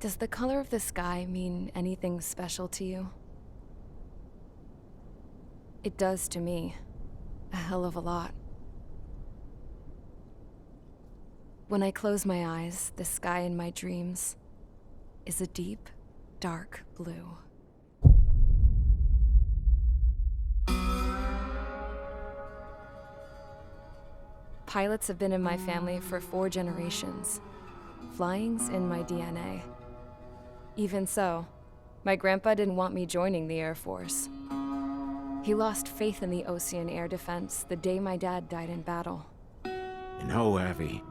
Does the color of the sky mean anything special to you? It does to me. A hell of a lot. When I close my eyes, the sky in my dreams is a deep, dark blue. Pilots have been in my family for 4 generations. Flying's in my DNA. Even so, my grandpa didn't want me joining the Air Force. He lost faith in the Ocean Air Defense the day my dad died in battle. You know, Abby,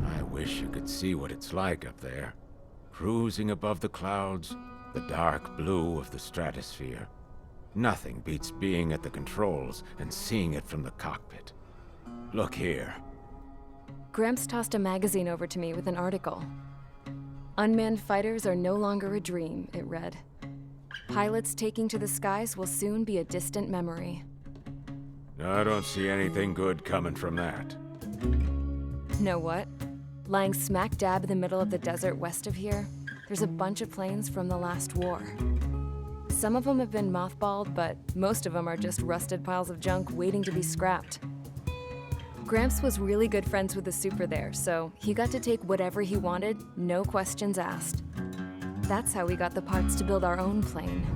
I wish you could see what it's like up there. Cruising above the clouds, the dark blue of the stratosphere. Nothing beats being at the controls and seeing it from the cockpit. Look here. Gramps tossed a magazine over to me with an article. Unmanned fighters are no longer a dream, it read. Pilots taking to the skies will soon be a distant memory. I don't see anything good coming from that. Know what? Lying smack dab in the middle of the desert west of here, there's a bunch of planes from the last war. Some of them have been mothballed, but most of them are just rusted piles of junk waiting to be scrapped. Gramps was really good friends with the super there, so he got to take whatever he wanted, no questions asked. That's how we got the parts to build our own plane.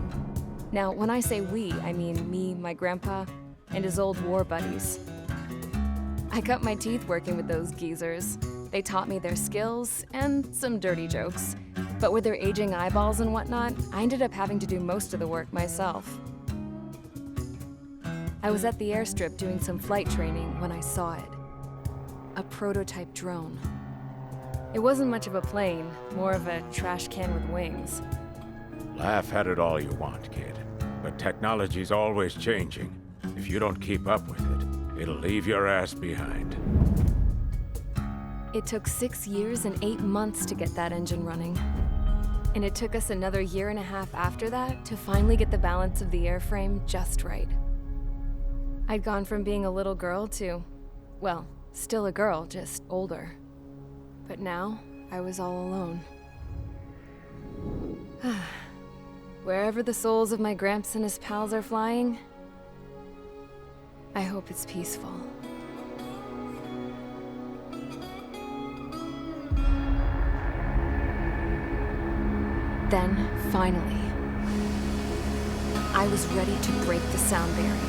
Now, when I say we, I mean me, my grandpa, and his old war buddies. I cut my teeth working with those geezers. They taught me their skills and some dirty jokes. But with their aging eyeballs and whatnot, I ended up having to do most of the work myself. I was at the airstrip doing some flight training when I saw it. A prototype drone. It wasn't much of a plane, more of a trash can with wings. Laugh at it all you want, kid. But technology's always changing. If you don't keep up with it, it'll leave your ass behind. It took 6 years and 8 months to get that engine running. And it took us another 1.5 years after that to finally get the balance of the airframe just right. I'd gone from being a little girl to, well, still a girl, just older. But now, I was all alone. Wherever the souls of my Gramps and his pals are flying, I hope it's peaceful. Then, finally, I was ready to break the sound barrier.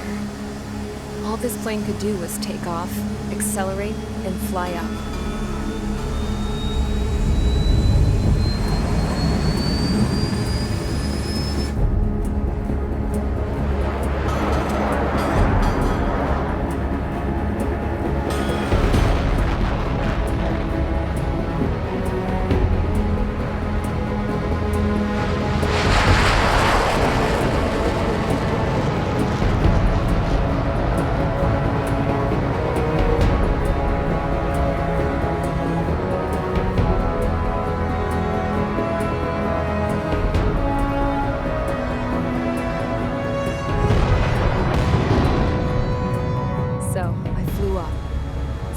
All this plane could do was take off, accelerate, and fly up.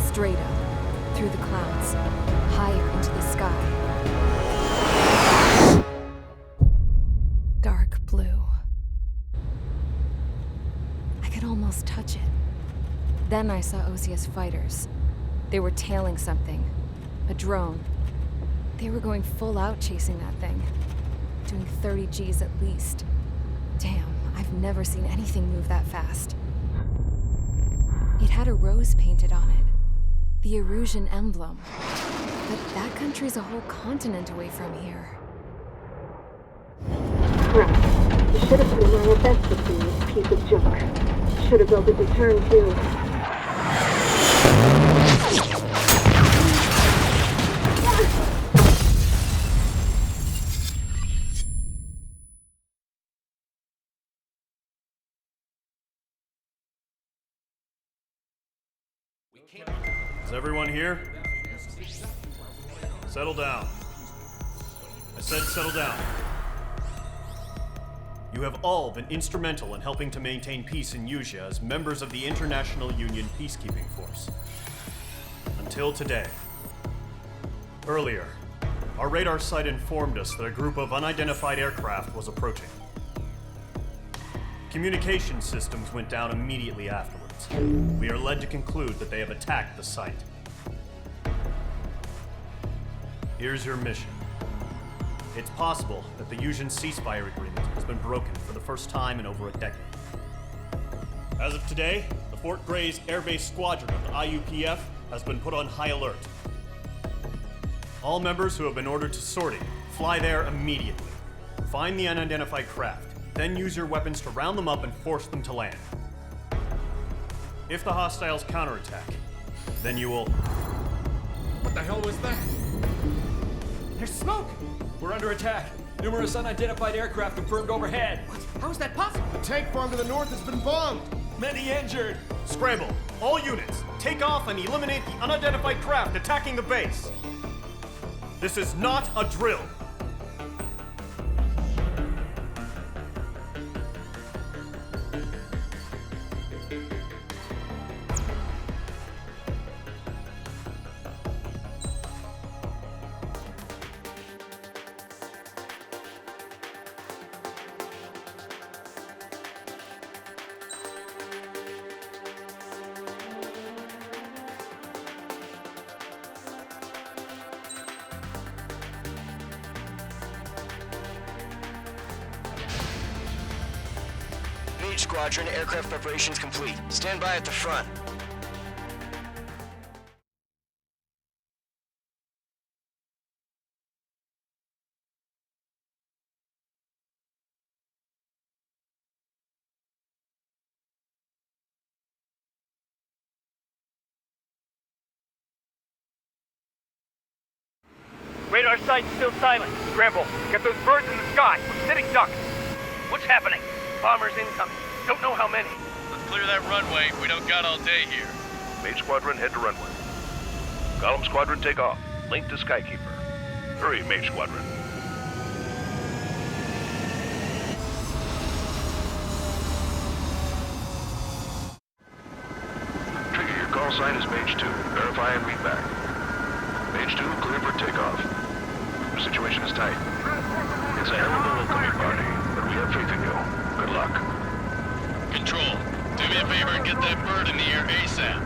Straight up, through the clouds, higher into the sky. Dark blue. I could almost touch it. Then I saw Osia's fighters. They were tailing something. A drone. They were going full out chasing that thing. Doing 30 Gs at least. Damn, I've never seen anything move that fast. It had a rose painted on it. The Erusian emblem. But that country's a whole continent away from here. Crap. You should have been wearing a vest with this piece of junk. Should have built a deterrent too. Is everyone here? Settle down. I said settle down. You have all been instrumental in helping to maintain peace in Usea as members of the International Union Peacekeeping Force. Until today. Earlier, our radar site informed us that a group of unidentified aircraft was approaching. Communication systems went down immediately afterwards. We are led to conclude that they have attacked the site. Here's your mission. It's possible that the Yuuzhan ceasefire agreement has been broken for the first time in over a decade. As of today, the Fort Gray's Air Base Squadron of the IUPF has been put on high alert. All members who have been ordered to sortie, fly there immediately. Find the unidentified craft, then use your weapons to round them up and force them to land. If the hostiles counterattack, then you will... What the hell was that? There's smoke! We're under attack. Numerous unidentified aircraft confirmed overhead. What? How is that possible? The tank farm to the north has been bombed! Many injured. Scramble! All units, take off and eliminate the unidentified craft attacking the base! This is not a drill! Mage Squadron, aircraft preparations complete. Stand by at the front. Radar site's still silent. Scramble. Get those birds in the sky. We're sitting ducks. What's happening? Bombers incoming. Don't know how many. Let's clear that runway. We don't got all day here. Mage Squadron, head to runway. Column Squadron, take off. Link to Skykeeper. Hurry, Mage Squadron. Trigger, your call sign is Mage 2. Verify and read back. Mage 2, clear for takeoff. The situation is tight. It's a hell of a welcoming party, but we have faith in you. Good luck. Control, do me a favor and get that bird in the air ASAP.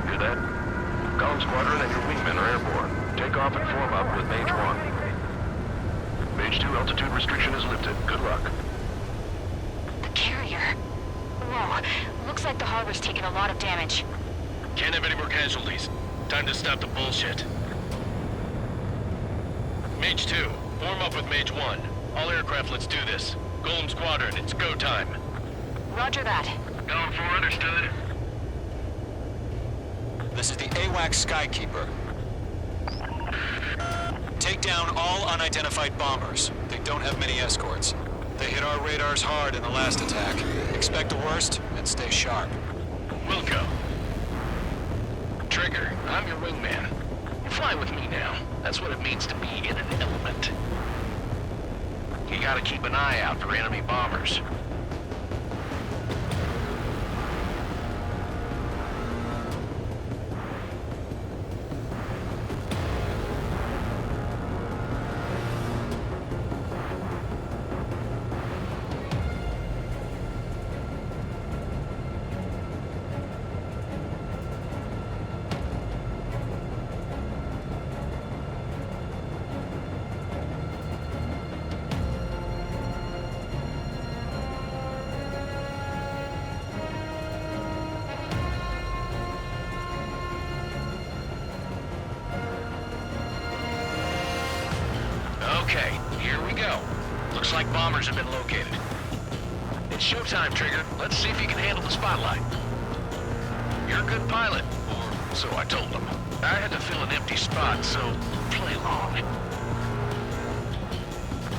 Hear that? Column Squadron and your wingmen are airborne. Take off and form up with Mage 1. Mage 2, altitude restriction is lifted. Good luck. The carrier. Whoa. Looks like the harbor's taken a lot of damage. Can't have any more casualties. Time to stop the bullshit. Mage 2, form up with Mage 1. All aircraft, let's do this. Golem Squadron, it's go time. Roger that. Going for understood. This is the AWAC Skykeeper. Take down all unidentified bombers. They don't have many escorts. They hit our radars hard in the last attack. Expect the worst and stay sharp. Wilco. Trigger, I'm your wingman. You fly with me now. That's what it means to be in an element. You gotta keep an eye out for enemy bombers. Okay, here we go. Looks like bombers have been located. It's showtime, Trigger. Let's see if you can handle the spotlight. You're a good pilot, or so I told them. I had to fill an empty spot, so play along.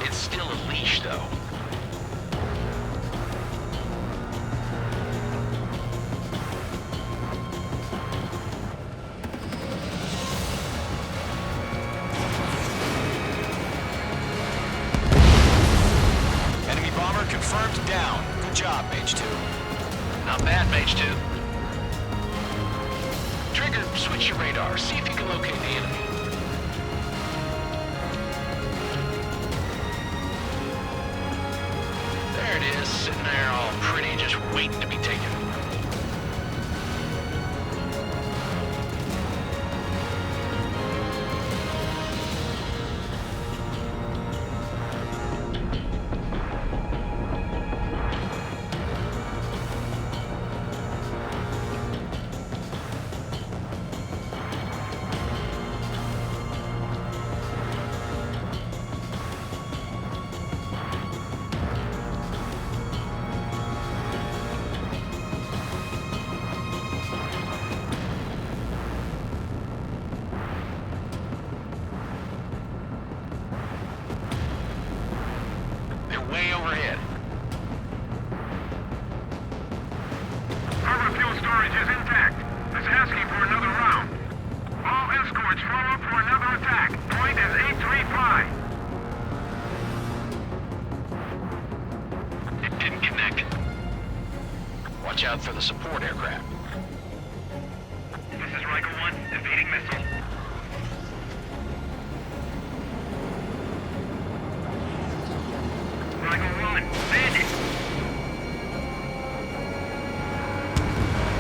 It's still a leash, though. Confirmed down. Good job, Mage 2. Not bad, Mage 2. Trigger, switch your radar. See if you can locate the enemy. just sitting there all pretty, just waiting to be taken. Way overhead. Harbor fuel storage is intact. It's asking for another round. All escorts form up for another attack. Point is 835. It didn't connect. Watch out for the support aircraft. This is Riker 1, evading missile. Riker 1, bandit!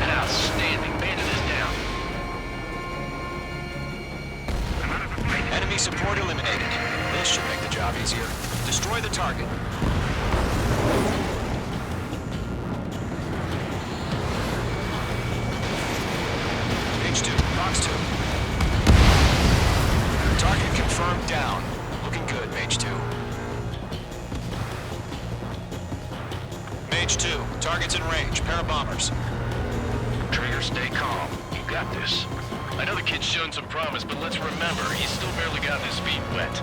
Outstanding. Bandit is down. Enemy support eliminated. This should make the job easier. Destroy the target. H2, box 2. Target confirmed down. Looking good, Mage 2. Mage 2, target's in range. Pair of bombers. Trigger, stay calm. You got this. I know the kid's shown some promise, but let's remember, he's still barely gotten his feet wet.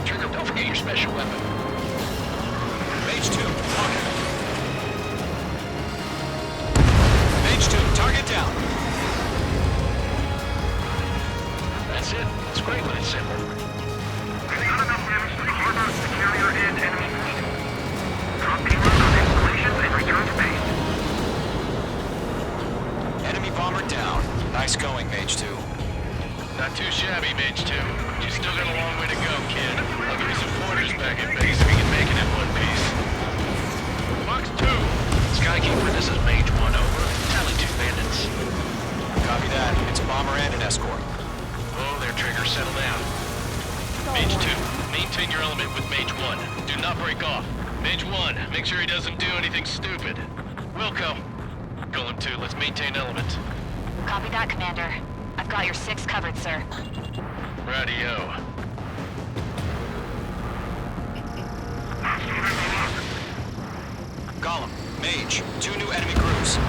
Trigger, don't forget your special weapon. Mage 2, target. Mage 2, target down. That's it. It's great when it's simple. Not enough damage to the harbor, the carrier, and enemy fleet. Drop payload on installations and return to base. Enemy bomber down. Nice going, Mage 2. Not too shabby, Mage 2. You still got a long way to go, kid. I'll give you some pointers back at base if you can make it in one piece. Box 2. Skykeeper, this is Mage 1 over. Tally 2 bandits. Copy that. It's a bomber and an escort. Oh, their Trigger, settle down. Mage 2, maintain your element with Mage 1. Do not break off. Mage 1, make sure he doesn't do anything stupid. Wilco. Golem 2, let's maintain element. Copy that, Commander. I've got your 6 covered, sir. Radio. Golem, Mage, 2 new enemy crews.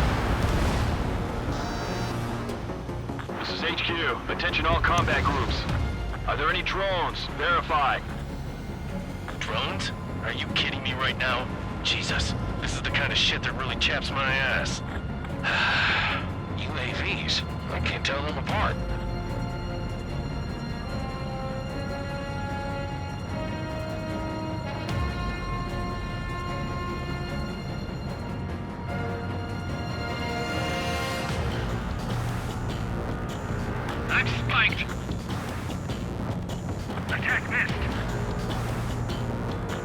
This is HQ. Attention all combat groups. Are there any drones? Verify. Drones? Are you kidding me right now? Jesus, this is the kind of shit that really chaps my ass. UAVs. I can't tell them apart. I'm spiked. Attack missed.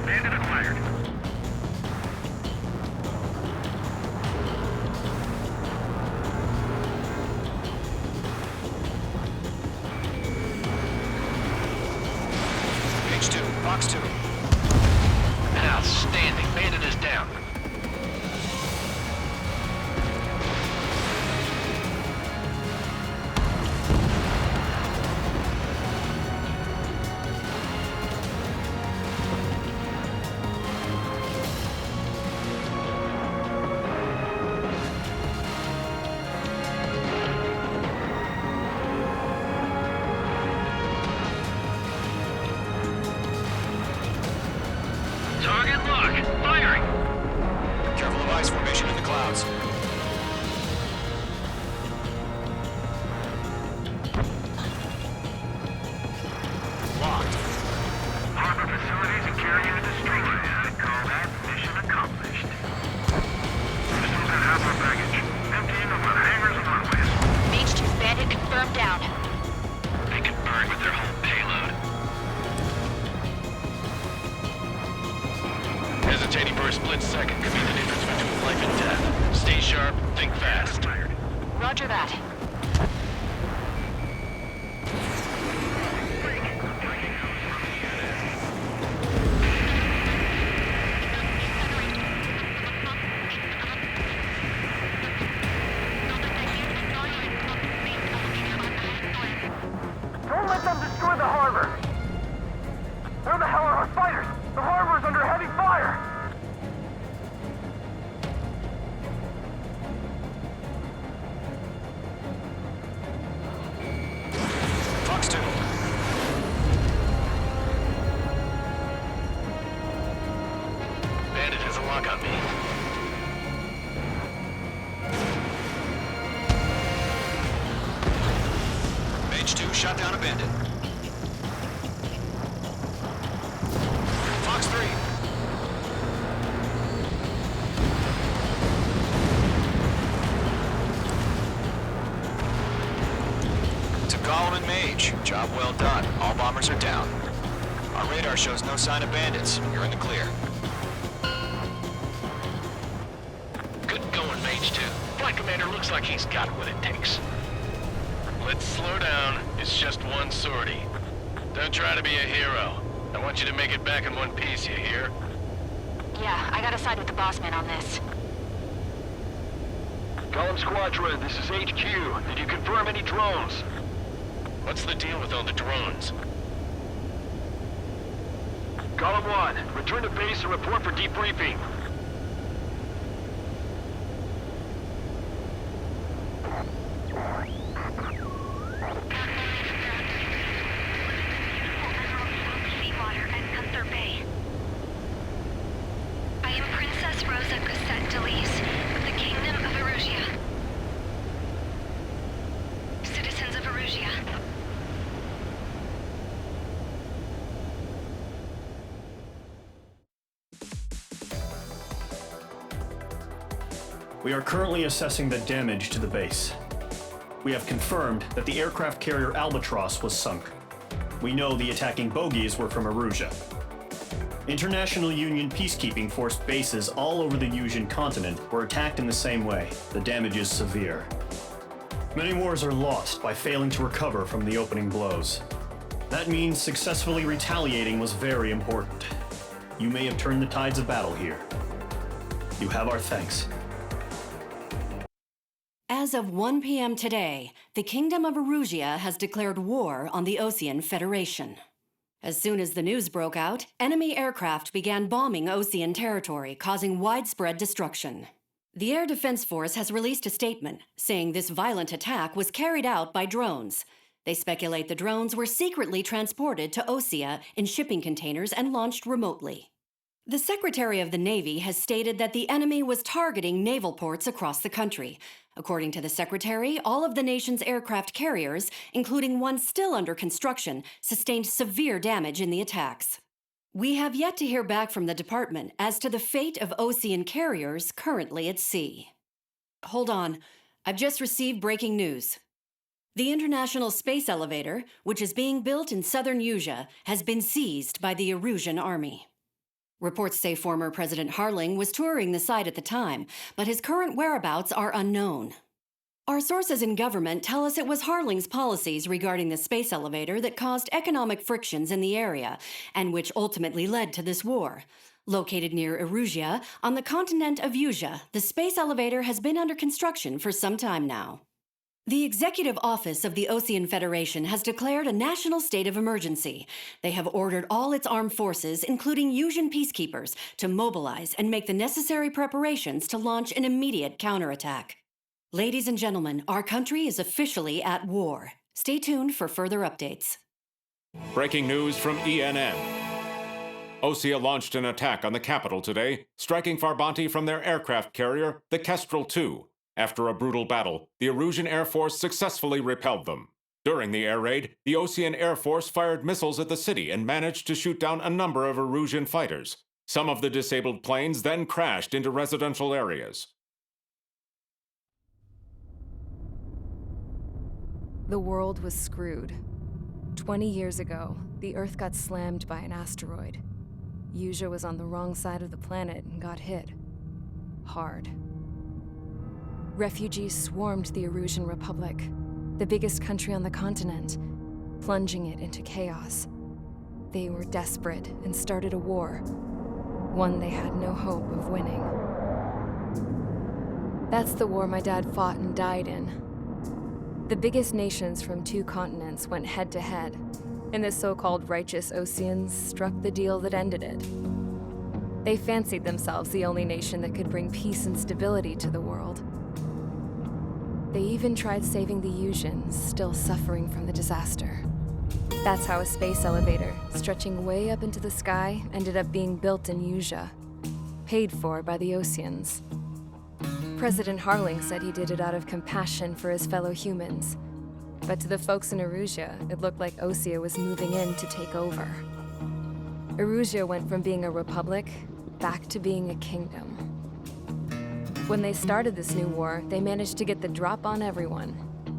Bandit acquired. H2, box 2. Outstanding. Bandit is down. Target lock. Firing. Careful of ice formation in the clouds. Locked. Harbor facilities and carrier destroyed. I call that mission accomplished. We still got half our baggage. Emptying of the hangars and runways. Mage 2's bandit confirmed down. Levitating for a split second could be the difference between life and death. Stay sharp, think fast. Roger that. Don't let them destroy the harbor! Where the hell are our fighters? The harbor's under heavy fire! Fox 2. Bandit has a lock on me. Mage 2 shot down a bandit. Fox 3. To Golem and Mage, job well done. All bombers are down. Our radar shows no sign of bandits. You're in the clear. Good going, Mage 2. Flight Commander looks like he's got what it takes. Let's slow down. It's just one sortie. Don't try to be a hero. I want you to make it back in one piece, you hear? Yeah, I gotta side with the boss man on this. Column Squadron, this is HQ. Did you confirm any drones? What's the deal with all the drones? Column 1, return to base and report for debriefing. I am Princess Rosa Cassette Delise of the Kingdom of Erusia. Citizens of Erusia. We are currently assessing the damage to the base. We have confirmed that the aircraft carrier Albatross was sunk. We know the attacking bogies were from Erusia. International Union peacekeeping force bases all over the Yusian continent were attacked in the same way. The damage is severe. Many wars are lost by failing to recover from the opening blows. That means successfully retaliating was very important. You may have turned the tides of battle here. You have our thanks. As of 1 p.m. today, the Kingdom of Erusia has declared war on the Osean Federation. As soon as the news broke out, enemy aircraft began bombing Osean territory, causing widespread destruction. The Air Defense Force has released a statement saying this violent attack was carried out by drones. They speculate the drones were secretly transported to Osea in shipping containers and launched remotely. The Secretary of the Navy has stated that the enemy was targeting naval ports across the country. According to the Secretary, all of the nation's aircraft carriers, including one still under construction, sustained severe damage in the attacks. We have yet to hear back from the department as to the fate of Osean carriers currently at sea. Hold on, I've just received breaking news. The International Space Elevator, which is being built in southern Yusia, has been seized by the Erusian army. Reports say former President Harling was touring the site at the time, but his current whereabouts are unknown. Our sources in government tell us it was Harling's policies regarding the space elevator that caused economic frictions in the area, and which ultimately led to this war. Located near Erusia, on the continent of Yusia, the space elevator has been under construction for some time now. The Executive Office of the Osean Federation has declared a national state of emergency. They have ordered all its armed forces, including Yusian peacekeepers, to mobilize and make the necessary preparations to launch an immediate counterattack. Ladies and gentlemen, our country is officially at war. Stay tuned for further updates. Breaking news from ENN. Osea launched an attack on the capital today, striking Farbanti from their aircraft carrier, the Kestrel II. After a brutal battle, the Erusian Air Force successfully repelled them. During the air raid, the Osean Air Force fired missiles at the city and managed to shoot down a number of Erusian fighters. Some of the disabled planes then crashed into residential areas. The world was screwed. 20 years ago, the Earth got slammed by an asteroid. Usia was on the wrong side of the planet and got hit. Hard. Refugees swarmed the Erusian Republic, the biggest country on the continent, plunging it into chaos. They were desperate and started a war, one they had no hope of winning. That's the war my dad fought and died in. The biggest nations from 2 continents went head-to-head, and the so-called righteous Oseans struck the deal that ended it. They fancied themselves the only nation that could bring peace and stability to the world. They even tried saving the Usians, still suffering from the disaster. That's how a space elevator, stretching way up into the sky, ended up being built in Usia, paid for by the Oseans. President Harling said he did it out of compassion for his fellow humans. But to the folks in Erusia, it looked like Osea was moving in to take over. Erusia went from being a republic back to being a kingdom. When they started this new war, they managed to get the drop on everyone.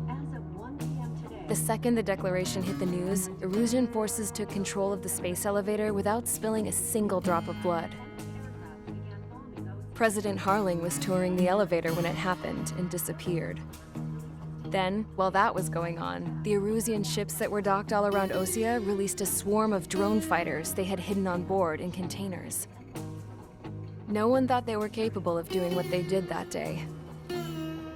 As of 1 p.m. today, The second the declaration hit the news, Erusian forces took control of the space elevator without spilling a single drop of blood. President Harling was touring the elevator when it happened and disappeared. Then, while that was going on, the Erusian ships that were docked all around Osea released a swarm of drone fighters they had hidden on board in containers. No one thought they were capable of doing what they did that day.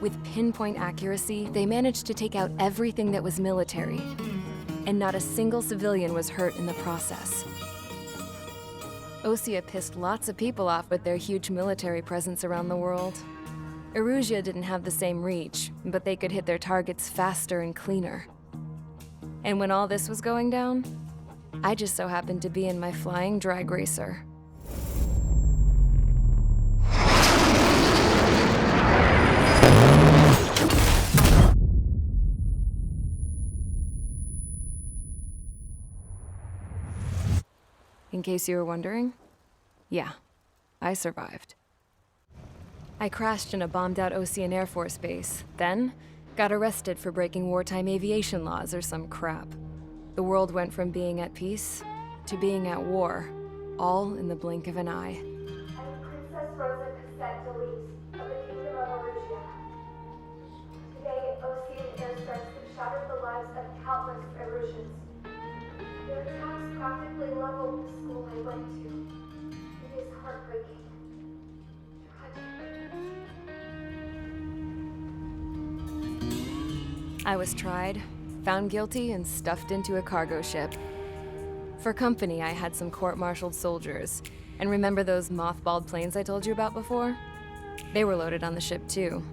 With pinpoint accuracy, they managed to take out everything that was military, and not a single civilian was hurt in the process. Osea pissed lots of people off with their huge military presence around the world. Erusia didn't have the same reach, but they could hit their targets faster and cleaner. And when all this was going down, I just so happened to be in my flying drag racer. In case you were wondering, yeah, I survived. I crashed in a bombed-out Osean Air Force base, then got arrested for breaking wartime aviation laws or some crap. The world went from being at peace to being at war, all in the blink of an eye. I'm Princess Rosa Cassette Delise of the Kingdom of Erusia. Today, Osean airstrikes have shattered the lives of countless Erusians. Their attacks practically leveled the school I went to. It is heartbreaking. I was tried, found guilty, and stuffed into a cargo ship. For company, I had some court-martialed soldiers. And remember those mothballed planes I told you about before? They were loaded on the ship too.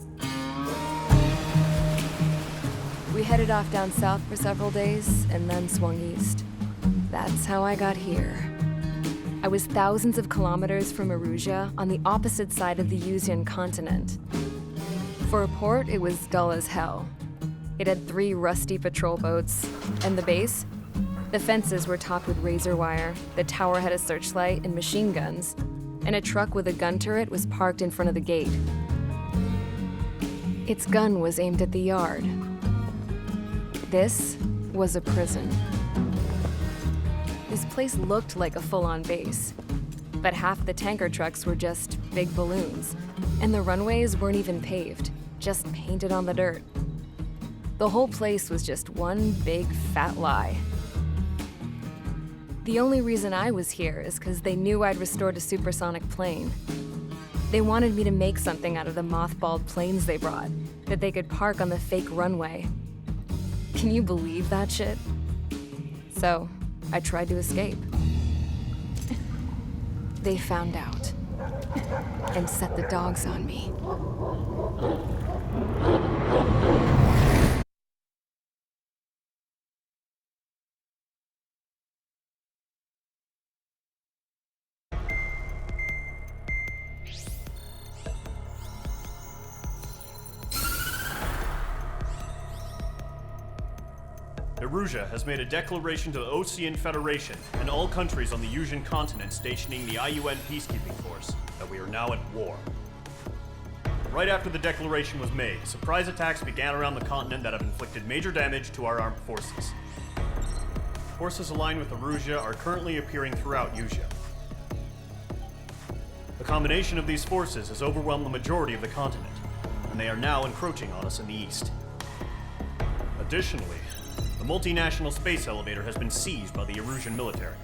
We headed off down south for several days, and then swung east. That's how I got here. I was thousands of kilometers from Erusia, on the opposite side of the Usian continent. For a port, it was dull as hell. It had 3 rusty patrol boats, and the base? The fences were topped with razor wire, the tower had a searchlight and machine guns, and a truck with a gun turret was parked in front of the gate. Its gun was aimed at the yard. This was a prison. This place looked like a full-on base, but half the tanker trucks were just big balloons, and the runways weren't even paved, just painted on the dirt. The whole place was just one big fat lie. The only reason I was here is because they knew I'd restored a supersonic plane. They wanted me to make something out of the mothballed planes they brought, that they could park on the fake runway. Can you believe that shit? So, I tried to escape. They found out, and set the dogs on me. Erusia has made a declaration to the Osean Federation and all countries on the Usian continent stationing the IUN peacekeeping force that we are now at war. Right after the declaration was made, surprise attacks began around the continent that have inflicted major damage to our armed forces. Forces aligned with Erusia are currently appearing throughout Usia. The combination of these forces has overwhelmed the majority of the continent, and they are now encroaching on us in the east. Additionally, the multinational space elevator has been seized by the Erusian military.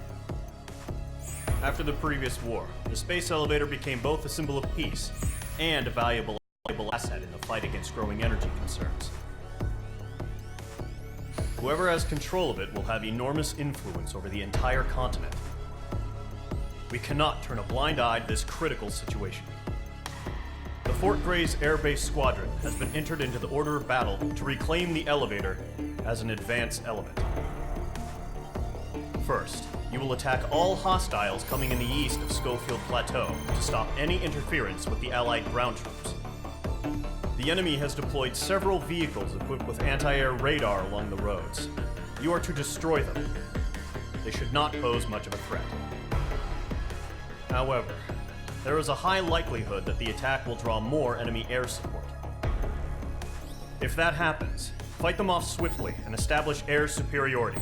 After the previous war, the space elevator became both a symbol of peace and a valuable asset in the fight against growing energy concerns. Whoever has control of it will have enormous influence over the entire continent. We cannot turn a blind eye to this critical situation. The Fort Gray's Air Base Squadron has been entered into the order of battle to reclaim the elevator as an advance element. First, you will attack all hostiles coming in the east of Schofield Plateau to stop any interference with the Allied ground troops. The enemy has deployed several vehicles equipped with anti-air radar along the roads. You are to destroy them. They should not pose much of a threat. However, there is a high likelihood that the attack will draw more enemy air support. If that happens, fight them off swiftly and establish air superiority.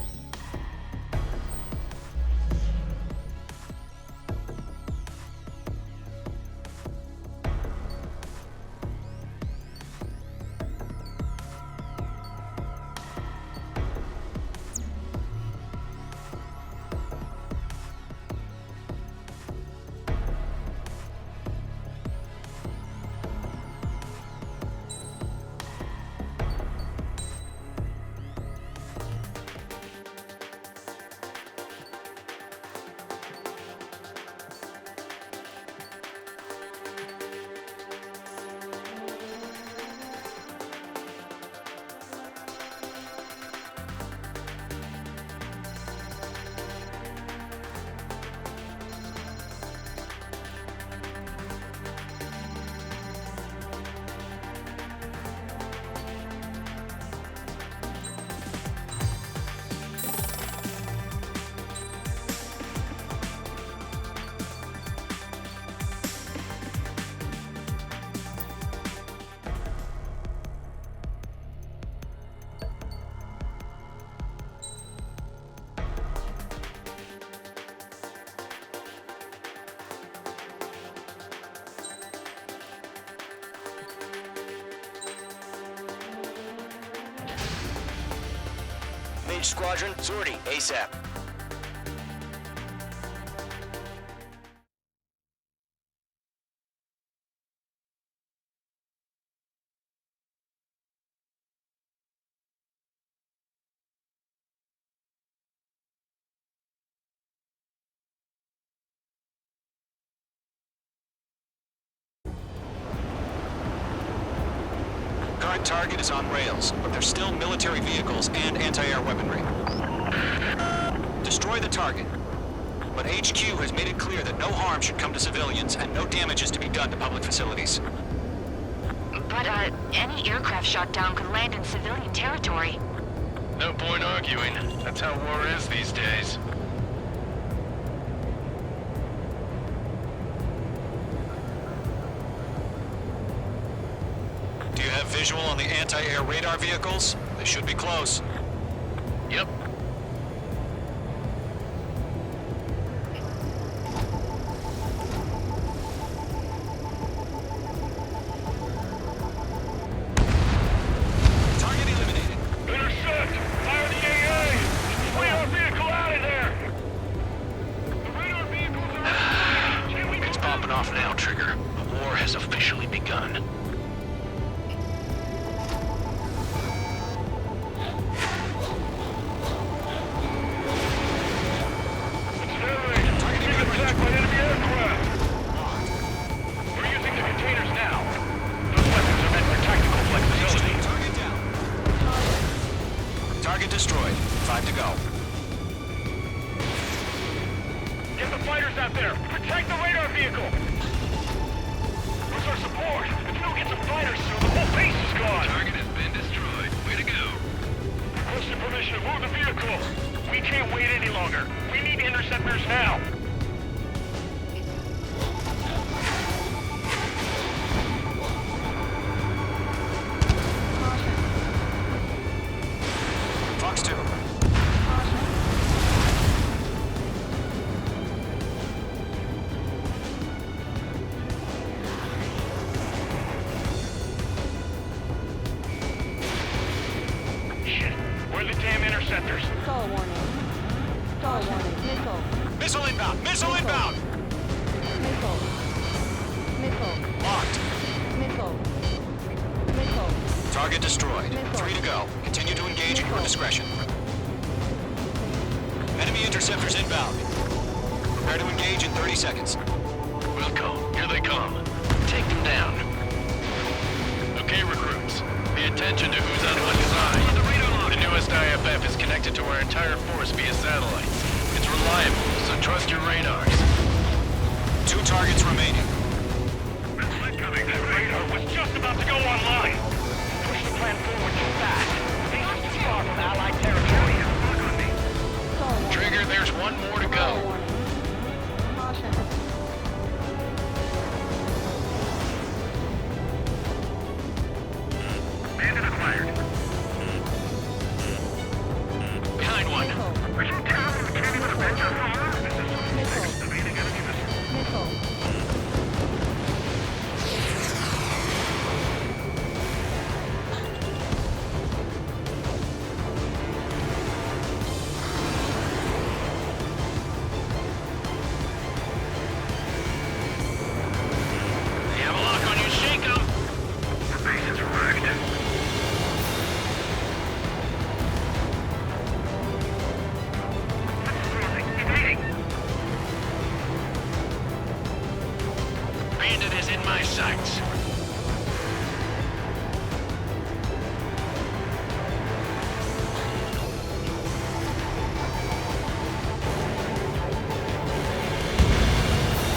Mage Squadron, sortie, ASAP. Current target is on rails, but there's still military vehicles and anti-air weaponry. Destroy the target. But HQ has made it clear that no harm should come to civilians and no damage is to be done to public facilities. But, any aircraft shot down could land in civilian territory. No point arguing. That's how war is these days. Do you have visual on the anti-air radar vehicles? They should be close. Yep. Target eliminated. Intercept! Fire the AA! Flee our vehicle out of there! The radar vehicles are... Can we It's popping off now, Trigger. The war has officially begun. Target destroyed. 5 to go. Get the fighters out there! Protect the radar vehicle! Where's our support? If we don't get some fighters soon, the whole base is gone! Target has been destroyed. Way to go. Requesting permission to move the vehicle! We can't wait any longer. We need interceptors now! Fox 2. Missile inbound! Missile inbound! Missile. Missile. Locked. Missile. Missile. Target destroyed. Missile. 3 to go. Continue to engage at your discretion. Enemy interceptors inbound. Prepare to engage in 30 seconds. Wilco, here they come. Take them down. Okay, recruits. Pay attention to who's on what side. The newest IFF is connected to our entire force via satellite. It's reliable, so trust your radars. 2 targets remaining. That radar was just about to go online. Push the plan forward too fast. These are too far from Allied territory. Trigger, there's one more to go. Caution. Bandit acquired. Behind one. Are you telling me we can't even avenge our father? Missile. Evading enemy missile. Missile. They have a lock on you, shake them. The base is wrecked. Evading. Bandit is in my sights.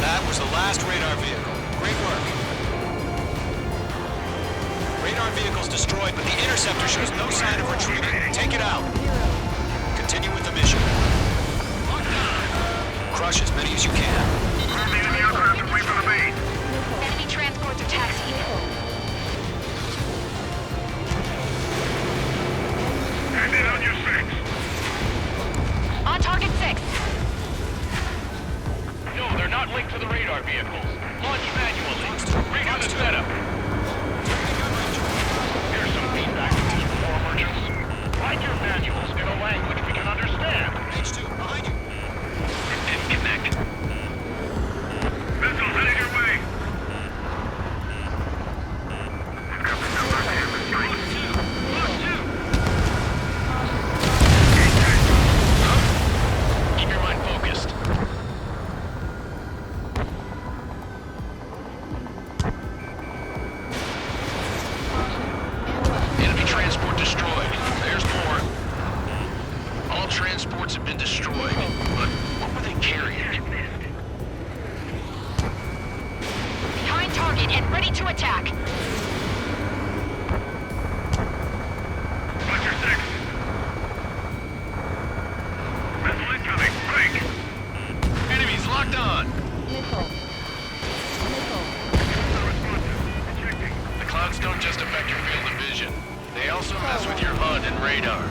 That was the last radar vehicle. Great work. Radar vehicle's destroyed, but the interceptor shows no sign of retreating. Take it out. Continue with the mission. Crush as many as you can. Enemy aircraft away from the base. Enemy transports are taxiing. Bandit on your 6. On target 6. No, they're not linked to the radar vehicles. Launch manually. Redo the setup. Here's some feedback from these war merchants. Write your manuals in a language we can understand. H2, behind you. Didn't connect. Missile heading your way. Keep your mind focused. Enemy transport destroyed. There's more. All transports have been destroyed. But what were they carrying? Behind target and ready to attack. Watch your 6. Missile incoming. Break. Enemies locked on. Missile. Missile. Ejecting. The clouds don't just affect your field of vision. They also mess with your HUD and radar.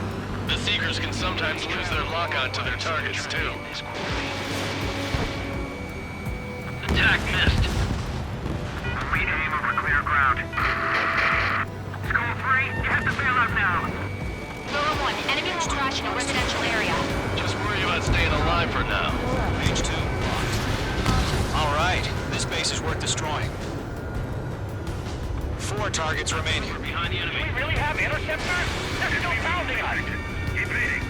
The Seekers can sometimes lose their lock-on to their targets, too. Attack missed. Reaim over clear ground. School 3, you have to bail out now. Lower 1, enemy will crash in a residential area. Just worry about staying alive for now. H2, locked. All right, this base is worth destroying. 4 targets remaining. Behind the Do enemy. we really have interceptors? They're still pounding us. Evading.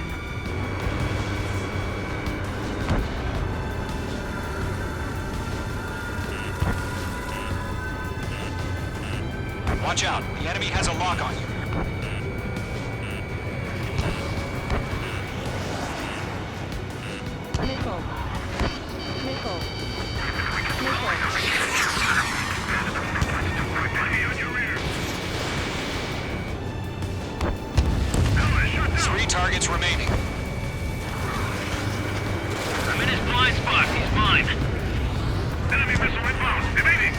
Watch out, the enemy has a lock on you. Missile. Missile. Enemy on your rear. 3 targets remaining. I'm in his blind spot. He's mine. Enemy missile inbound. Evading.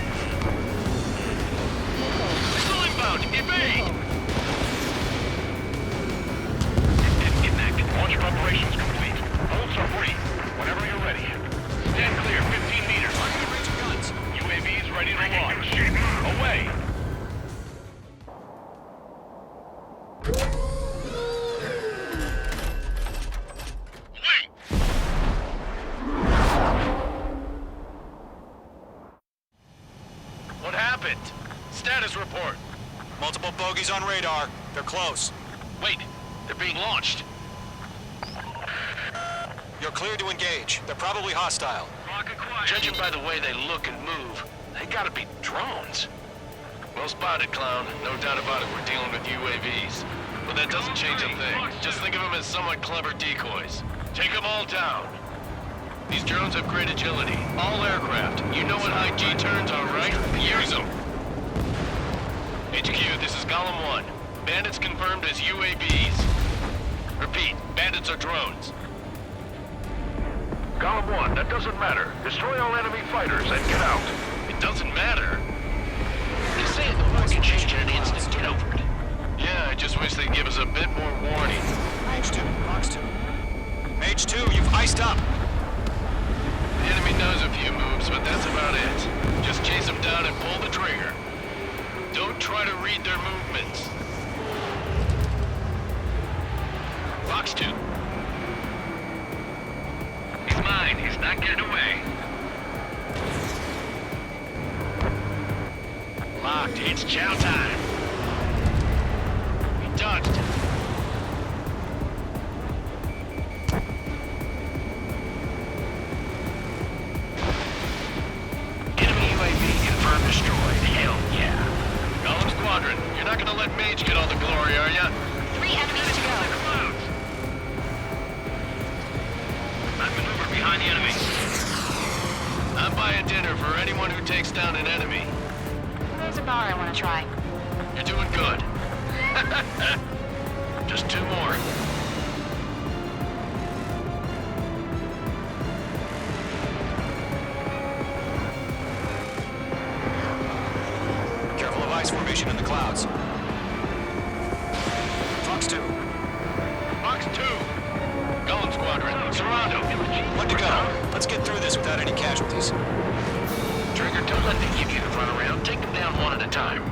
Missile inbound. Evade. Didn't connect. Launch preparations complete. Bolts are free. Whenever you're ready. Stand clear. 15 meters. Range of guns. UAVs ready to launch. Away. happened? Status report. Multiple bogeys on radar. They're close. Wait, they're being launched. You're clear to engage. They're probably hostile. Judging by the way they look and move, they gotta be drones. Well spotted, clown. No doubt about it, we're dealing with UAVs. But that doesn't change a thing. Just think of them as somewhat clever decoys. Take them all down. These drones have great agility. All aircraft. You know what high G turns are, right? Use them. HQ, this is Column 1. Bandits confirmed as UAVs. Repeat, bandits are drones. Column 1, that doesn't matter. Destroy all enemy fighters and get out. It doesn't matter. Just say it, the war can change in an instant. Get over it. Yeah, I just wish they'd give us a bit more warning. Mage 2, Box 2. Mage 2, you've iced up. The enemy knows a few moves, but that's about it. Just chase them down and pull the trigger. Don't try to read their movements. Box 2. He's mine. He's not getting away. Locked. It's chow time. He dodged it. Enemy UAV confirmed destroyed. Hell yeah. Golem Squadron, you're not gonna let Mage get all the glory, are ya? 3 enemies to go. I maneuver behind the enemy. I'm buying dinner for anyone who takes down an enemy. There's a bar I want to try. You're doing good. Just 2 more. Careful of ice formation in the clouds. Fox 2. Box 2. Golem Squadron. Serrano. When to go? Let's get through this without any casualties. Trigger, don't let them give you the runaround. Take them down one at a time.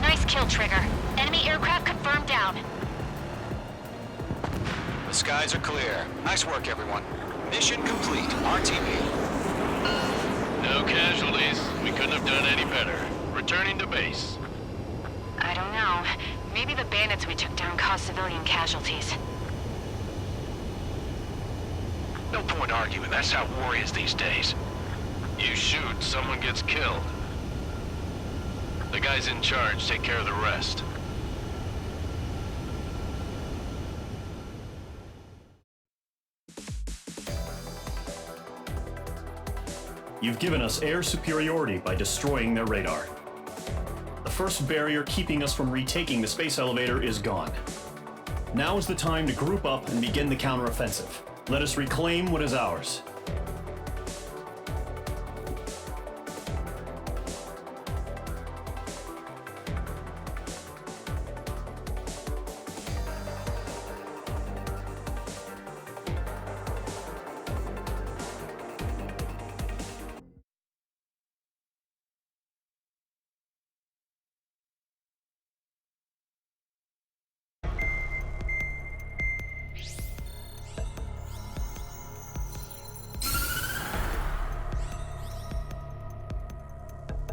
Nice kill, Trigger. Enemy aircraft confirmed down. The skies are clear. Nice work, everyone. Mission complete. RTB. No casualties. We couldn't have done any better. Returning to base. I don't know. Maybe the bandits we took down caused civilian casualties. No point arguing. That's how war is these days. You shoot, someone gets killed. The guys in charge take care of the rest. You've given us air superiority by destroying their radar. The first barrier keeping us from retaking the space elevator is gone. Now is the time to group up and begin the counteroffensive. Let us reclaim what is ours.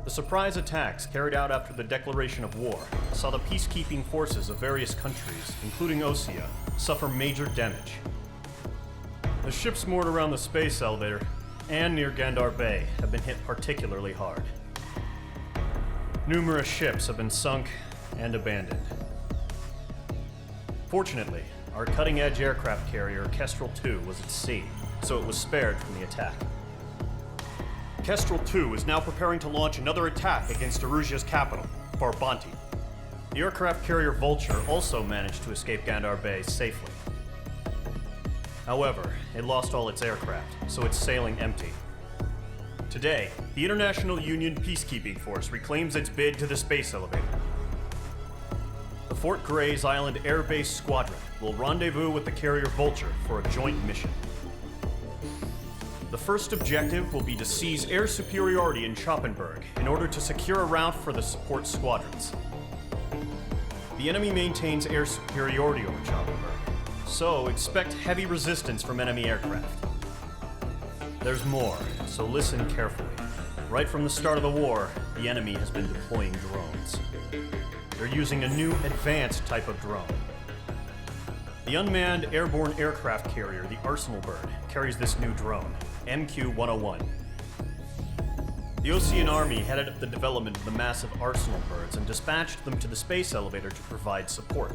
The surprise attacks carried out after the declaration of war saw the peacekeeping forces of various countries, including Osea, suffer major damage. The ships moored around the space elevator and near Gandar Bay have been hit particularly hard. Numerous ships have been sunk and abandoned. Fortunately, our cutting-edge aircraft carrier Kestrel 2 was at sea, so it was spared from the attack. Kestrel 2 is now preparing to launch another attack against Erusia's capital, Farbanti. The aircraft carrier Vulture also managed to escape Gandar Bay safely. However, it lost all its aircraft, so it's sailing empty. Today, the International Union Peacekeeping Force reclaims its bid to the space elevator. The Fort Gray's Island Air Base Squadron will rendezvous with the carrier Vulture for a joint mission. The first objective will be to seize air superiority in Schoppenberg in order to secure a route for the support squadrons. The enemy maintains air superiority over Schoppenberg, so expect heavy resistance from enemy aircraft. There's more, so listen carefully. Right from the start of the war, the enemy has been deploying drones. They're using a new advanced type of drone. The unmanned airborne aircraft carrier, the Arsenal Bird, carries this new drone, MQ-101. The Osean Army headed up the development of the massive Arsenal Birds and dispatched them to the space elevator to provide support.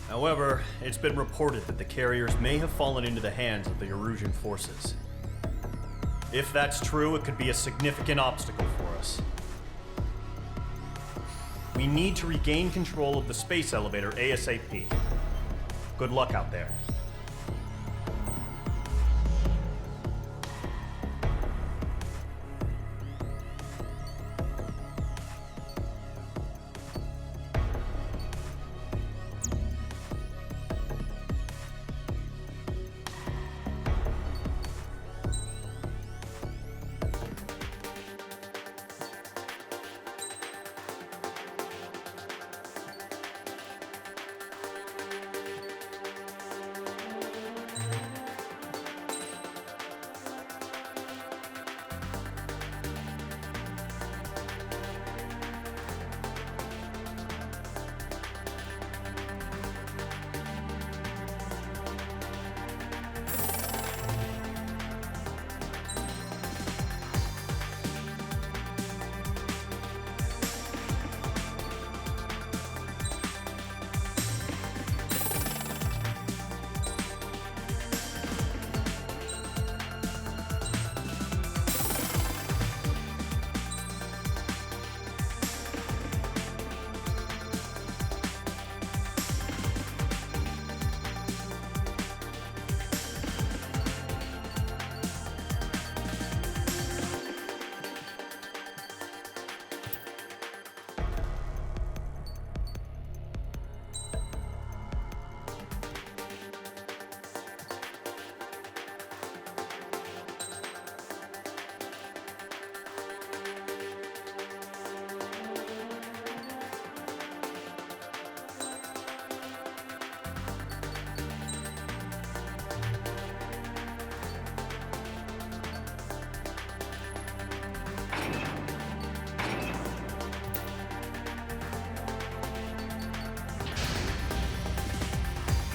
However, it's been reported that the carriers may have fallen into the hands of the Erusian forces. If that's true, it could be a significant obstacle for us. We need to regain control of the space elevator ASAP. Good luck out there.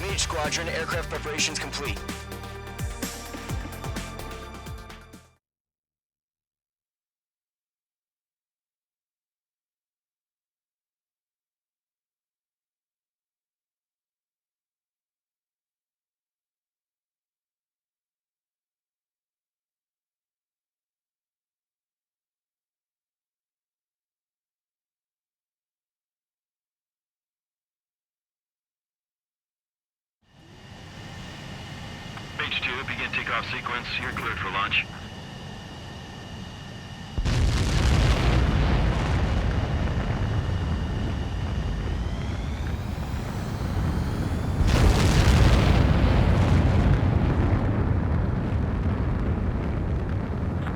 Mage Squadron, aircraft preparations complete. Mage 2, begin takeoff sequence. You're cleared for launch.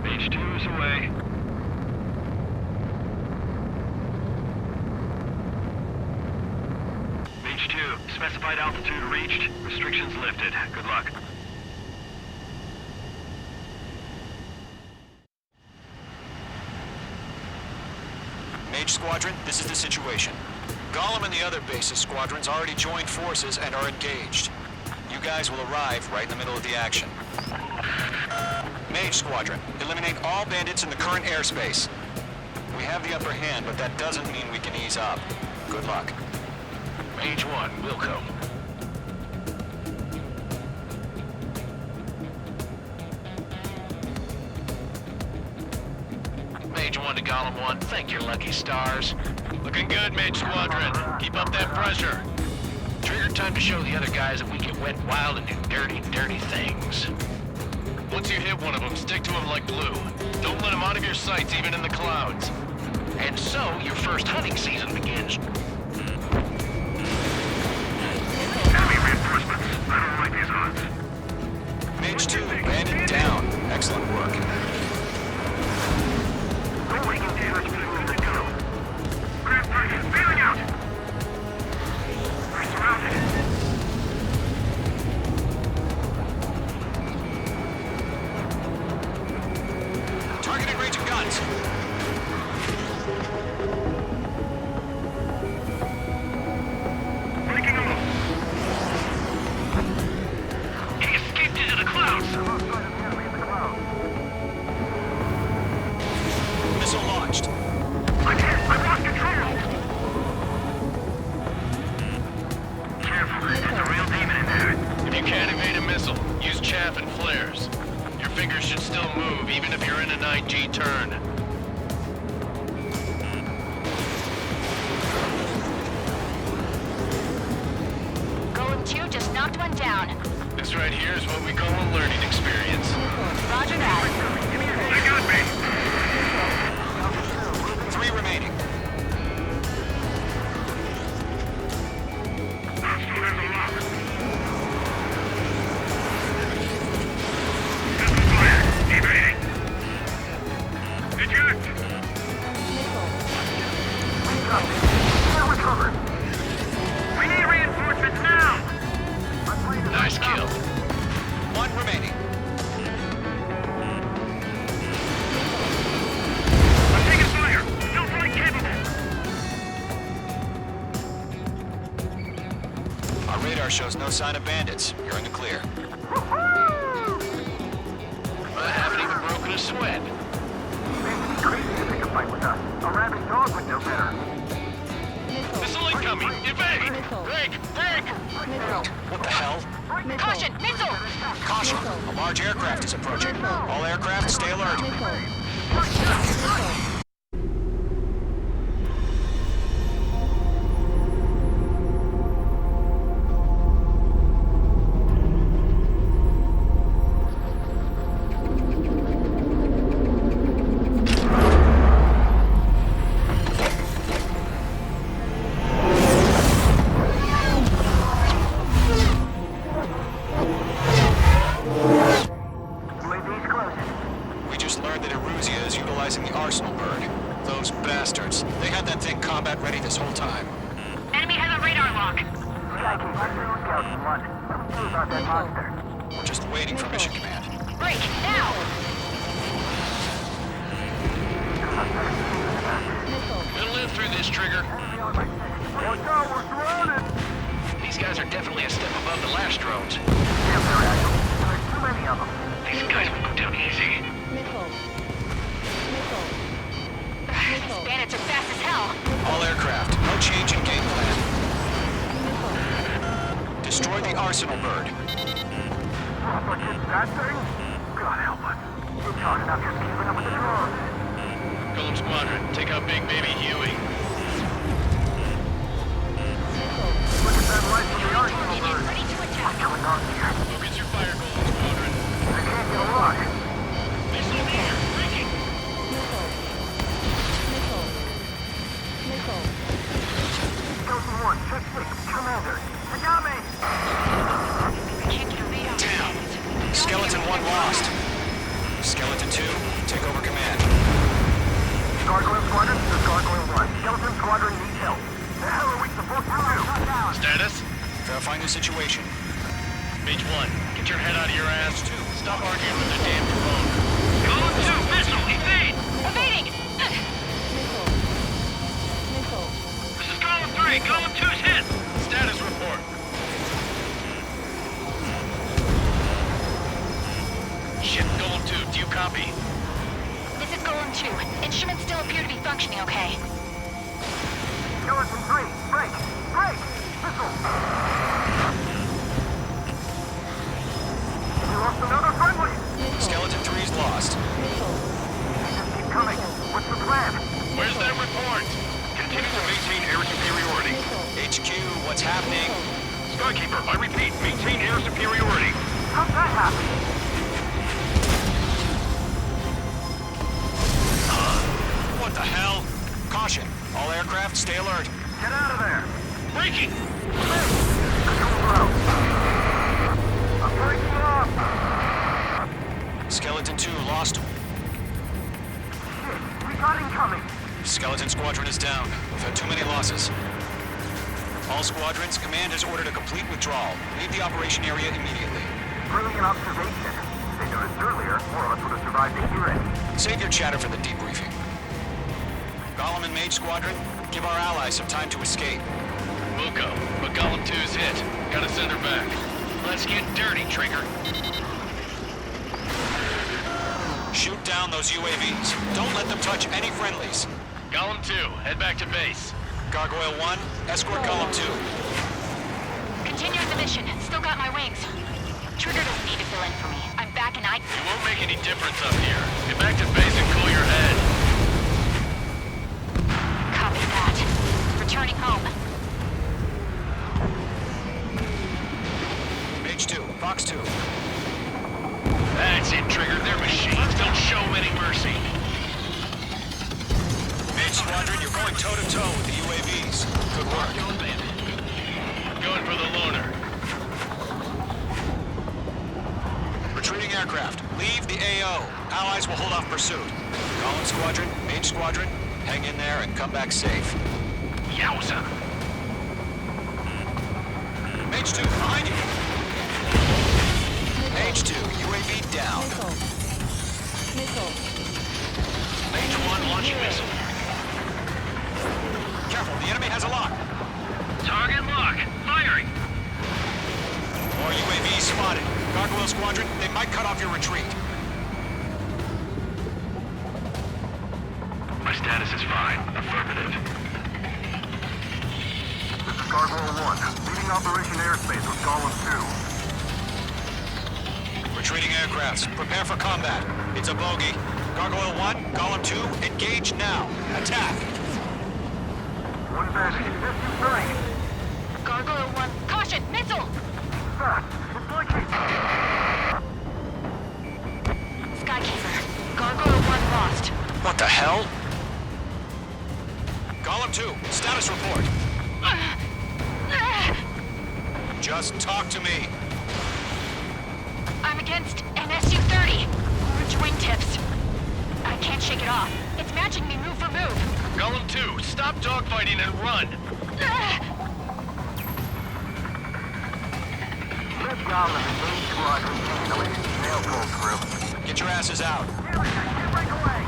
Mage 2 is away. Mage 2, specified altitude reached. Restrictions lifted. Good luck. Mage Squadron, this is the situation. Gollum and the other bases squadrons already joined forces and are engaged. You guys will arrive right in the middle of the action. Mage Squadron, eliminate all bandits in the current airspace. We have the upper hand, but that doesn't mean we can ease up. Good luck. Mage 1, Wilco. Mage 1 to Column 1, thank your lucky stars. Looking good, Mage Squadron. Keep up that pressure. Trigger time to show the other guys that we can wet wild and do dirty, dirty things. Once you hit one of them, stick to him like glue. Don't let him out of your sights, even in the clouds. And so, your first hunting season begins. Enemy reinforcements. I don't like these odds. Mage 2, bandit down. Excellent work. Bailing out! We're surrounded. guns. Breaking them off. He escaped into the clouds. Missile launched. I'm hit. I lost control. Careful. There's a real demon in there. If you can't evade a missile, use chaff and flares. Your fingers should still move, even if you're in a 9G turn. Golem 2 just knocked one down. This right here is what we call a learning experience. Roger that. They got me. 3 remaining. There's a lock. Pistol fire. Evading. Eject. Now we're covered. We need reinforcements now. Nice kill. 1 remaining. I'm taking fire. Still flight capable. Our radar shows no sign of bandits. You're in the clear. I haven't even broken a sweat. Missile incoming! Evade! Break! Break! What the hell? Caution! Missile! Caution! A large aircraft is approaching. All aircraft, stay alert. We just learned that Eruzia is utilizing the Arsenal bird. Those bastards. They had that thing combat ready this whole time. Enemy has a radar lock. We're just waiting for mission command. Break! Now! We'll live through this, Trigger. Watch out, we're surrounded. These guys are definitely a step above the last drones. There's too many of them. These guys will go down easy. These bandits are fast as hell. All aircraft, no change in game plan. Destroy the Arsenal bird. But it's that thing? God help us. We're talking about just keeping up with the drones. Golem Squadron, take out Big Baby Huey. Look at that light from the Arsenal bird. Ready to attack. What's going on here? Focus your fire, Golem Squadron. I can't get a lock. Missile here, breaking. Skeleton 1, check 6, Commander. They got me! Can't get a radar. Damn. Skeleton 1 lost. Skeleton 2, take over command. Gargoyle Squadron, this is Gargoyle 1. Skeleton Squadron needs help. The hell are we supposed to do? Status? Verifying the situation. Mage 1, get your head out of your ass. 2, stop arguing with the damn drone. Golem 2, missile, evade! Evading! This is Golem 3, Golem 2's hit! Status report. Shit, Golem 2, do you copy? This is Golem 2. Instruments still appear to be functioning okay. Skeleton 3, break! Break! Missile! We lost another friendly! Skeleton 3's lost. Just keep coming. What's the plan? Where's that report? Continue to maintain air superiority. HQ, what's happening? Skykeeper, I repeat, maintain air superiority. How'd that happen? What the hell? Caution. All aircraft, stay alert. Get out of there! Breaking! Control route. I'm breaking off! Skeleton 2 lost. Shit, we got incoming! Skeleton Squadron is down. We've had too many losses. All squadrons, command has ordered a complete withdrawal. Leave the operation area immediately. Brilliant observation. If they noticed earlier, more of us would have survived to hear it. Save your chatter for the debriefing. Golem and Mage Squadron, give our allies some time to escape. We'll go, but Golem 2's hit. Gotta send her back. Let's get dirty, Trigger. Shoot down those UAVs. Don't let them touch any friendlies. Golem 2, head back to base. Gargoyle 1, escort Golem 2. Continuing the mission. Still got my wings. Trigger doesn't need to fill in for me. I'm back and It won't make any difference up here. Get back to base and cool your head. Copy that. Returning home. Mage 2, Fox 2. That's it, Trigger. They're machines. Don't show them any mercy. Mage Squadron, you're going toe-to-toe with the UAVs. Good work. Going for the loner. Retreating aircraft. Leave the AO. Allies will hold off pursuit. Golem Squadron, Mage Squadron, hang in there and come back safe. Yowza! Mage 2, behind you! Mage 2, UAV down. Missile. Mage 1 launching missile. Careful, the enemy has a lock. Target lock. Firing. More UAVs spotted. Gargoyle Squadron, they might cut off your retreat. My status is fine. Affirmative. This is Gargoyle 1, leading Operation Airspace with Golem 2. Retreating aircrafts, prepare for combat. It's a bogey. Gargoyle 1, Golem 2, engage now. Attack! One bandit. This Gargoyle 1. Caution! Missile! fast. It's blinking. Skykeeper. Gargoyle 1 lost. What the hell? Golem 2, status report. Just talk to me. I'm against an Su-30. Orange wingtips. I can't shake it off. It's matching me move for move. Golem 2, stop dogfighting and run. Let Golem and Mage Squadron handle it. They'll pull through. Get your asses out. Break away.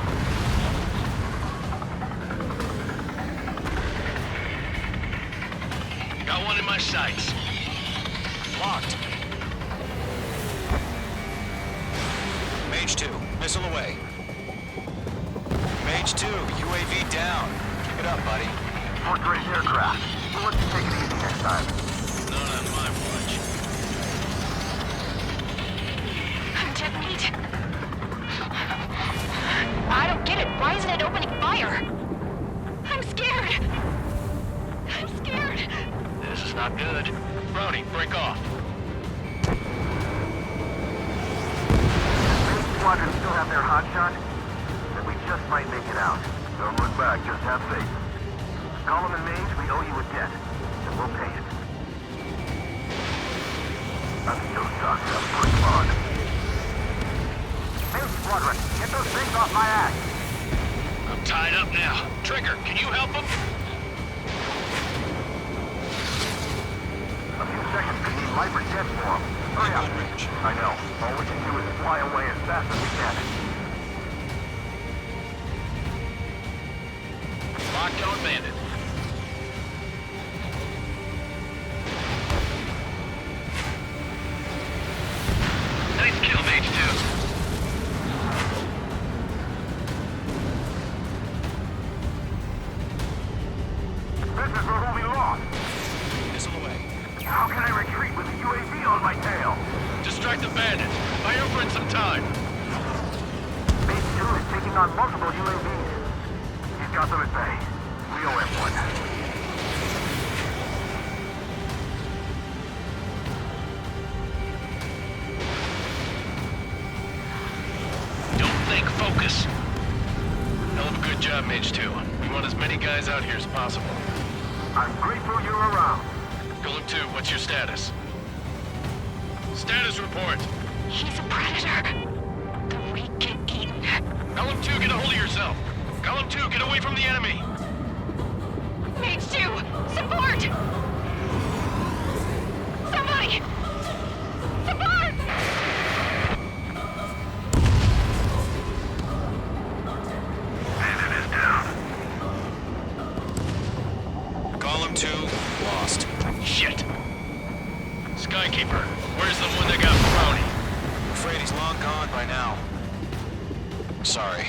Got one in my sights. Locked. Mage 2, missile away. Mage 2, UAV down. Keep it up, buddy. Fourth-grade aircraft. We'll let you take it easy next time. Not on my watch. I'm dead meat. I don't get it. Why isn't it opening fire? I'm scared. I'm scared. This is not good. Brownie, break off. Mage Squadron still have their hotshot? Then we just might make it out. Don't look back, just have faith. Golem and Mage, we owe you a debt, and we'll pay it. I'm so sorry, I'm pushing on. Mage Squadron, get those things off my ass! I'm tied up now. Trigger, can you help him? A few seconds to need life or death for him. Hurry up. I know. All we can do is fly away as fast as we can. Locked on bandit. Nice kill, Mage 2. This is where we'll be lost. Missile away. How can I retreat with a UAV on my tail? Distract the bandit. Fire for it some time. Mage 2 is taking on multiple UAVs. He's got them at bay. We owe him one. Don't think, focus. Hell of a good job, Mage 2. We want as many guys out here as possible. I'm grateful you're around. Golem 2, what's your status? Status report. He's a predator. The weak get eaten. Golem 2, get a hold of yourself. Golem 2, get away from the enemy. Mage 2, support! Somebody! Support! by now. Sorry.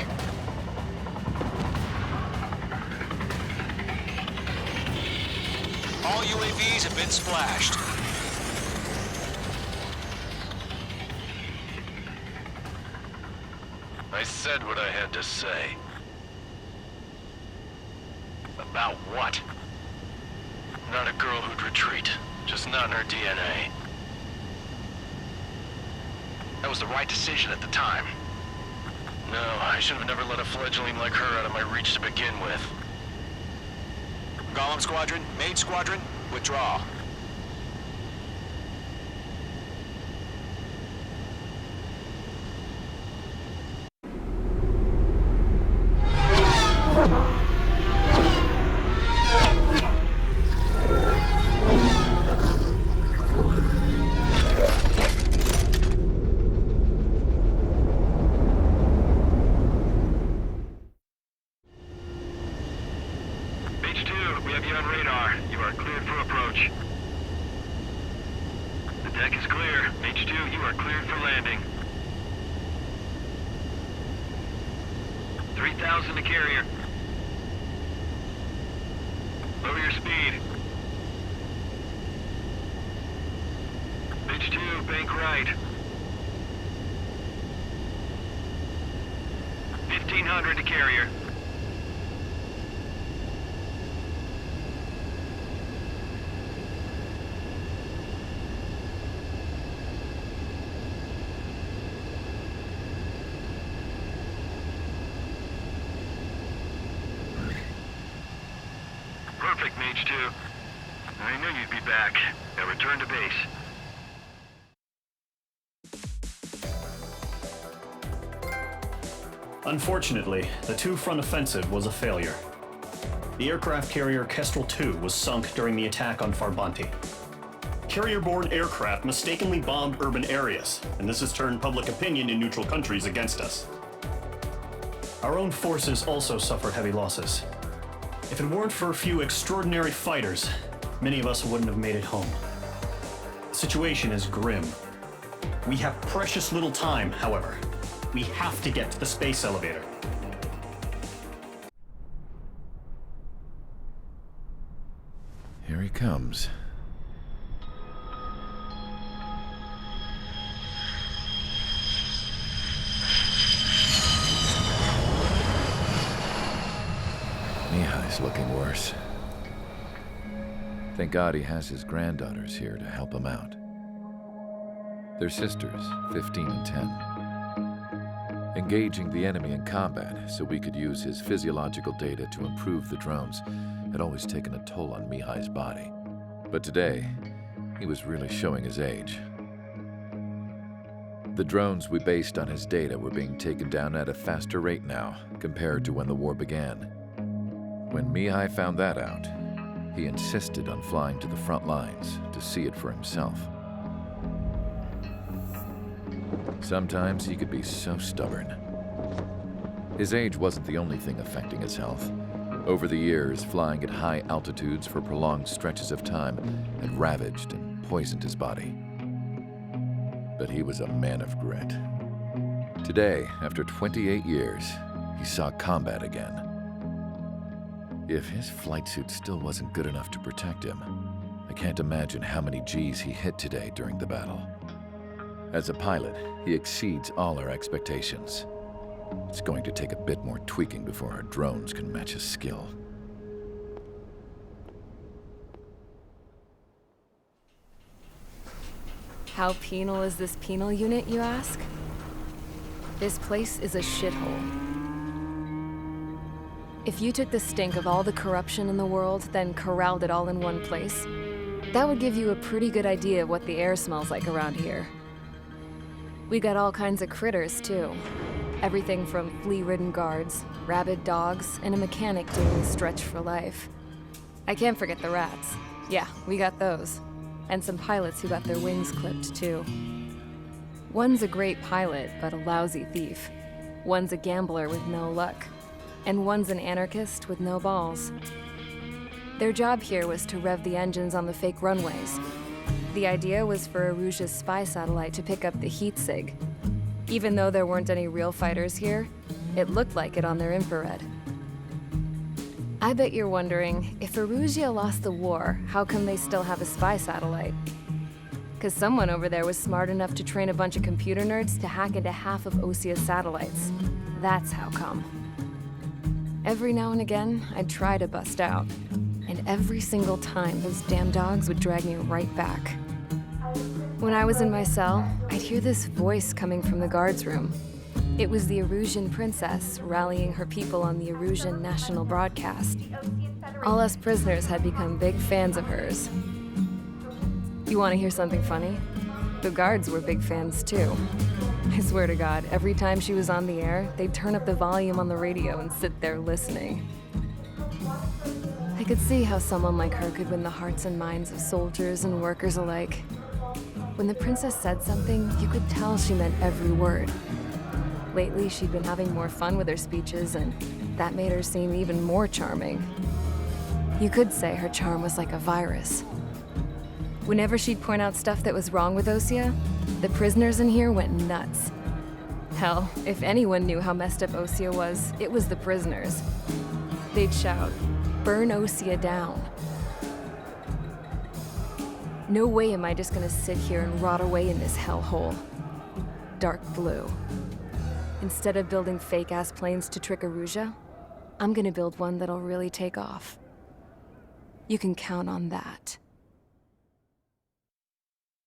All UAVs have been splashed. I said what I had to say. About what? Not a girl who'd retreat. Just not in her DNA. That was the right decision at the time. No, I should have never let a fledgling like her out of my reach to begin with. Golem Squadron, Mage Squadron, withdraw. H2, we have you on radar. You are cleared for approach. The deck is clear. H2, you are cleared for landing. 3,000 to carrier. Lower your speed. H2, bank right. 1,500 to carrier. Perfect, Mage 2. I knew you'd be back. Now return to base. Unfortunately, the two-front offensive was a failure. The aircraft carrier Kestrel II was sunk during the attack on Farbanti. Carrier-borne aircraft mistakenly bombed urban areas, and this has turned public opinion in neutral countries against us. Our own forces also suffered heavy losses. If it weren't for a few extraordinary fighters, many of us wouldn't have made it home. The situation is grim. We have precious little time, however. We have to get to the space elevator. Here he comes. Mihai's looking worse. Thank God he has his granddaughters here to help him out. They're sisters, 15 and 10. Engaging the enemy in combat so we could use his physiological data to improve the drones had always taken a toll on Mihai's body. But today, he was really showing his age. The drones we based on his data were being taken down at a faster rate now compared to when the war began. When Mihai found that out, he insisted on flying to the front lines to see it for himself. Sometimes he could be so stubborn. His age wasn't the only thing affecting his health. Over the years, flying at high altitudes for prolonged stretches of time had ravaged and poisoned his body. But he was a man of grit. Today, after 28 years, he saw combat again. If his flight suit still wasn't good enough to protect him, I can't imagine how many Gs he hit today during the battle. As a pilot, he exceeds all our expectations. It's going to take a bit more tweaking before our drones can match his skill. How penal is this penal unit, you ask? This place is a shithole. If you took the stink of all the corruption in the world, then corralled it all in one place, that would give you a pretty good idea of what the air smells like around here. We got all kinds of critters, too. Everything from flea-ridden guards, rabid dogs, and a mechanic doing the stretch for life. I can't forget the rats. Yeah, we got those. And some pilots who got their wings clipped, too. One's a great pilot, but a lousy thief. One's a gambler with no luck. And one's an anarchist with no balls. Their job here was to rev the engines on the fake runways. The idea was for Aruja's spy satellite to pick up the heat sig. Even though there weren't any real fighters here, it looked like it on their infrared. I bet you're wondering, if Erusia lost the war, how come they still have a spy satellite? Because someone over there was smart enough to train a bunch of computer nerds to hack into half of Osia's satellites. That's how come. Every now and again, I'd try to bust out. And every single time, those damn dogs would drag me right back. When I was in my cell, I'd hear this voice coming from the guards room. It was the Erusian princess rallying her people on the Erusian national broadcast. All us prisoners had become big fans of hers. You want to hear something funny? The guards were big fans too. I swear to God, every time she was on the air, they'd turn up the volume on the radio and sit there listening. I could see how someone like her could win the hearts and minds of soldiers and workers alike. When the princess said something, you could tell she meant every word. Lately, she'd been having more fun with her speeches, and that made her seem even more charming. You could say her charm was like a virus. Whenever she'd point out stuff that was wrong with Osia, the prisoners in here went nuts. Hell, if anyone knew how messed up Osia was, it was the prisoners. They'd shout, "Burn Osia down." No way am I just gonna sit here and rot away in this hellhole. Dark blue. Instead of building fake-ass planes to trick Erusia, I'm gonna build one that'll really take off. You can count on that.